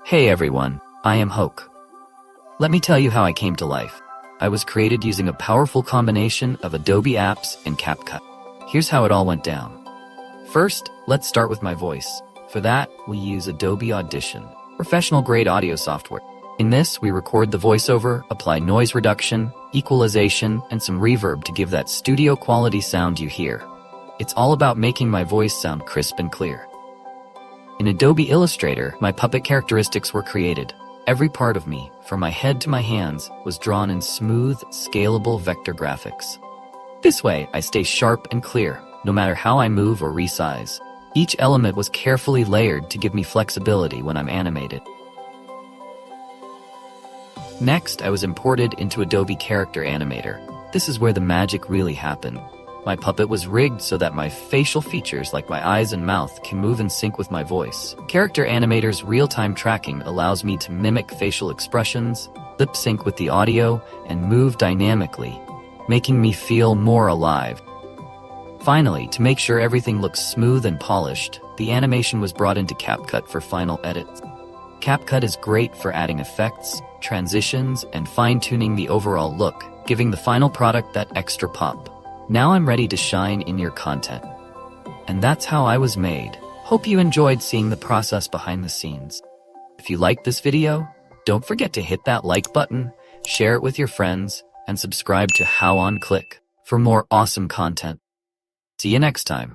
Hey everyone, I am Hoke. Let me tell you how I came to life. I was created using a powerful combination of Adobe apps and CapCut. Here's how it all went down. First, let's start with my voice. For that, we use Adobe Audition, professional-grade audio software. In this, we record the voiceover, apply noise reduction, equalization, and some reverb to give that studio-quality sound you hear. It's all about making my voice sound crisp and clear. In Adobe Illustrator, my puppet characteristics were created. Every part of me, from my head to my hands, was drawn in smooth, scalable vector graphics. This way, I stay sharp and clear, no matter how I move or resize. Each element was carefully layered to give me flexibility when I'm animated. Next, I was imported into Adobe Character Animator. This is where the magic really happened. My puppet was rigged so that my facial features, like my eyes and mouth, can move in sync with my voice. Character Animator's real-time tracking allows me to mimic facial expressions, lip sync with the audio, and move dynamically, making me feel more alive. Finally, to make sure everything looks smooth and polished, the animation was brought into CapCut for final edits. CapCut is great for adding effects, transitions, and fine-tuning the overall look, giving the final product that extra pop. Now I'm ready to shine in your content. And that's how I was made. Hope you enjoyed seeing the process behind the scenes. If you liked this video, don't forget to hit that like button, share it with your friends, and subscribe to How On Click for more awesome content. See you next time.